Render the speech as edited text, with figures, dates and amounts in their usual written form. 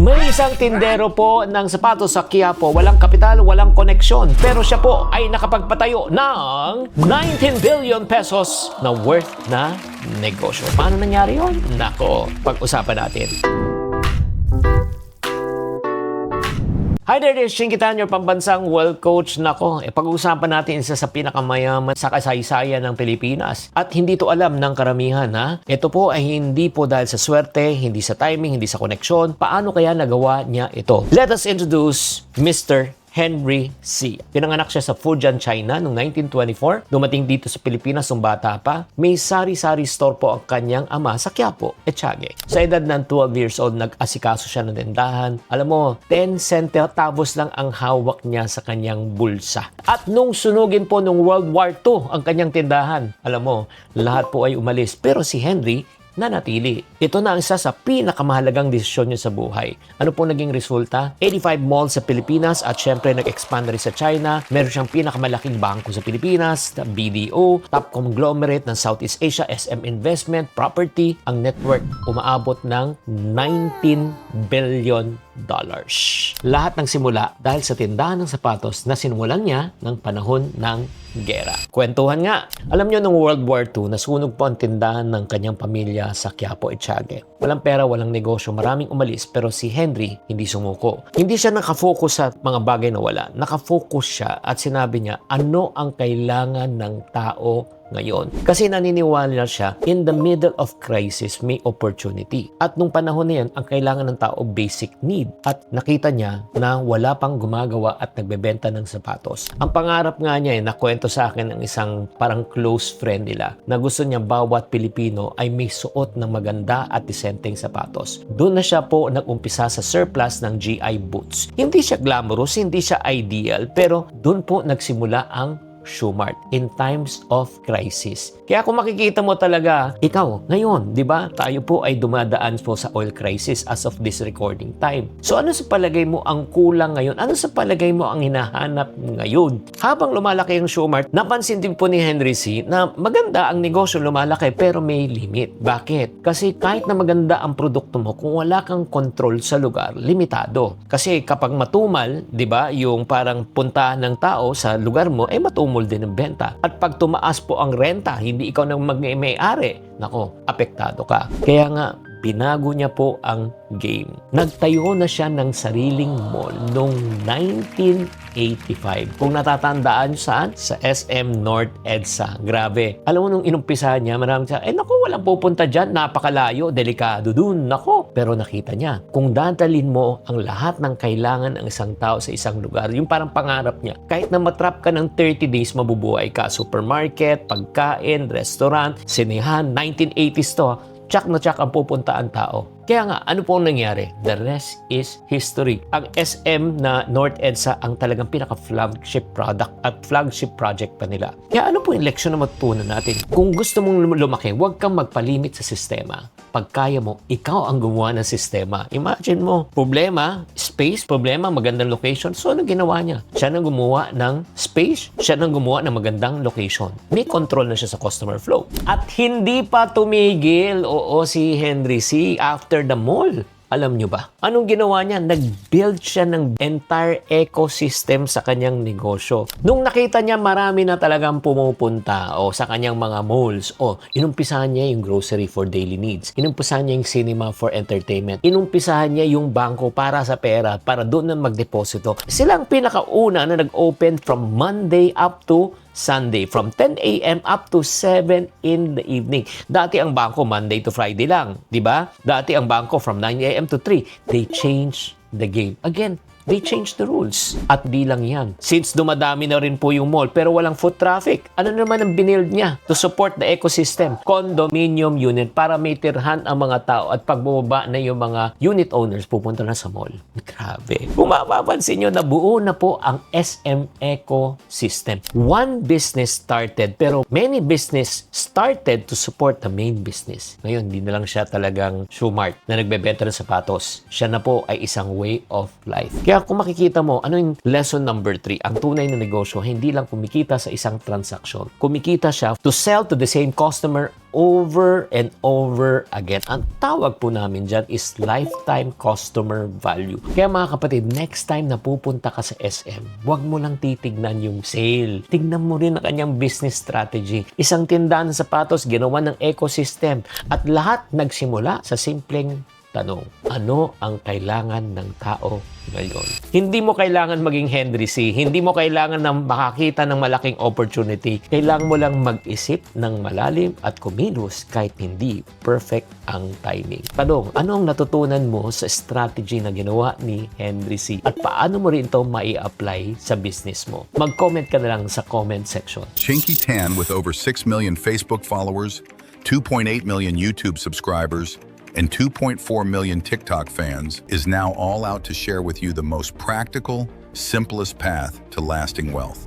May isang tindero po ng sapatos sa Quiapo, walang kapital, walang koneksyon, pero siya po ay nakapagpatayo ng 19 billion pesos na worth na negosyo. Paano nangyari yun? Nako, pag-usapan natin. Hi there, this is Shinkitan, your pambansang world coach. Nako, pag-uusapan natin isa sa pinakamayaman sa kasaysayan ng Pilipinas. At hindi to alam ng karamihan, ha? Ito po ay hindi po dahil sa swerte, hindi sa timing, hindi sa koneksyon. Paano kaya nagawa niya ito? Let us introduce Mr. Henry C. Pinanganak siya sa Fujian, China noong 1924. Dumating dito sa Pilipinas nung bata pa. May sari-sari store po ang kanyang ama sa Quiapo, Etiague. Sa edad ng 12 years old, nag-asikaso siya ng tindahan. Alam mo, 10 centavos lang ang hawak niya sa kanyang bulsa. At nung sunugin po nung World War II ang kanyang tindahan, alam mo, lahat po ay umalis. Pero si Henry, nanatili. Ito na ang isa sa pinakamahalagang desisyon niya sa buhay. Ano po naging resulta? 85 malls sa Pilipinas at syempre nag-expand rin sa China. Meron siyang pinakamalaking bangko sa Pilipinas, BDO, top conglomerate ng Southeast Asia, SM Investment, Property. Ang network umaabot ng 19 billion dollars. Lahat ng simula dahil sa tindahan ng sapatos na sinimulan niya ng panahon ng gera. Kwentuhan nga. Alam niyo, nung World War II, nasunog po ang tindahan ng kanyang pamilya sa Quiapo, Etiague. Walang pera, walang negosyo, maraming umalis, pero si Henry hindi sumuko. Hindi siya nakafocus sa mga bagay na wala. Nakafocus siya at sinabi niya, ano ang kailangan ng tao ngayon. Kasi naniniwala siya, in the middle of crisis, may opportunity. At nung panahon na yan, ang kailangan ng tao, basic need. At nakita niya na wala pang gumagawa at nagbebenta ng sapatos. Ang pangarap nga niya, nakwento sa akin ng isang parang close friend nila, na gusto niya bawat Pilipino ay may suot ng maganda at disenteng sapatos. Doon na siya po nag-umpisa sa surplus ng GI boots. Hindi siya glamorous, hindi siya ideal, pero doon po nagsimula ang Shoe Mart in times of crisis. Kaya kung makikita mo talaga, ikaw, ngayon, di ba, tayo po ay dumadaan po sa oil crisis as of this recording time. So ano sa palagay mo ang kulang ngayon? Ano sa palagay mo ang hinahanap ngayon? Habang lumalaki ang Shoe Mart, napansin din po ni Henry C. na maganda ang negosyo lumalaki pero may limit. Bakit? Kasi kahit na maganda ang produkto mo, kung wala kang control sa lugar, limitado. Kasi kapag matumal, di ba, yung parang puntahan ng tao sa lugar mo, matumal din ang benta. At pag tumaas po ang renta, hindi ikaw nang may-ari, nako, apektado ka. Kaya nga, binago niya po ang game. Nagtayo na siya ng sariling mall noong 1985. Kung natatandaan saan? Sa SM North EDSA. Grabe. Alam mo, nung inumpisahan niya, marami siya, naku, walang pupunta dyan, napakalayo, delikado dun, nako. Pero nakita niya, kung dadalhin mo ang lahat ng kailangan ng isang tao sa isang lugar, yung parang pangarap niya, kahit na matrap ka ng 30 days, mabubuhay ka. Supermarket, pagkain, restaurant, sinehan, 1980s to, tsak na tsak ang pupuntaan tao. Kaya nga, ano po nangyari? The rest is history. Ang SM na North EDSA ang talagang pinaka-flagship product at flagship project pa nila. Kaya ano po yung leksyon na matutunan natin? Kung gusto mong lumaki, huwag kang magpalimit sa sistema. Pag kaya mo, ikaw ang gumawa ng sistema. Imagine mo, problema, space, problema, magandang location. So, ano ginawa niya? Siya nang gumawa ng space, siya nang gumawa ng magandang location. May control na siya sa customer flow. At hindi pa tumigil, si Henry C. after the mall. Alam nyo ba? Anong ginawa niya? Nag-build siya ng entire ecosystem sa kanyang negosyo. Nung nakita niya marami na talagang pumupunta sa kanyang mga malls, inumpisahan niya yung grocery for daily needs. Inumpisahan niya yung cinema for entertainment. Inumpisahan niya yung bangko para sa pera, para doon na magdeposito. Sila ang pinakauna na nag-open from Monday up to Sunday, from 10 a.m. up to 7 in the evening. Dati ang bangko Monday to Friday lang, di ba? Dati ang bangko from 9 a.m. to 3. They changed the game. Again, they changed the rules. At di lang yan. Since dumadami na rin po yung mall pero walang foot traffic, ano naman ang binild niya to support the ecosystem? Condominium unit para may tirhan ang mga tao at pag bumaba na yung mga unit owners, pupunta na sa mall. Grabe. Kung mapapansin nyo, nabuo na po ang SM ecosystem. One business started pero many business started to support the main business. Ngayon, hindi na lang siya talagang Shoe Mart na nagbebenta ng sapatos. Siya na po ay isang way of life. Kaya kung makikita mo, ano yung lesson number 3? Ang tunay na negosyo, hindi lang kumikita sa isang transaksyon. Kumikita siya to sell to the same customer over and over again. Ang tawag po namin dyan is lifetime customer value. Kaya mga kapatid, next time na pupunta ka sa SM, huwag mo lang titignan yung sale. Tignan mo rin ang kanyang business strategy. Isang tindahan ng sapatos, ginawa ng ecosystem. At lahat nagsimula sa simpleng tanong, ano ang kailangan ng tao ngayon? Hindi mo kailangan maging Henry C. Hindi mo kailangan na makakita ng malaking opportunity. Kailangan mo lang mag-isip ng malalim at kumilos kahit hindi perfect ang timing. Tanong, ano ang natutunan mo sa strategy na ginawa ni Henry C? At paano mo rin ito mai-apply sa business mo? Mag-comment ka na lang sa comment section. Chinky Tan, with over 6 million Facebook followers, 2.8 million YouTube subscribers, and 2.4 million TikTok fans, is now all out to share with you the most practical, simplest path to lasting wealth.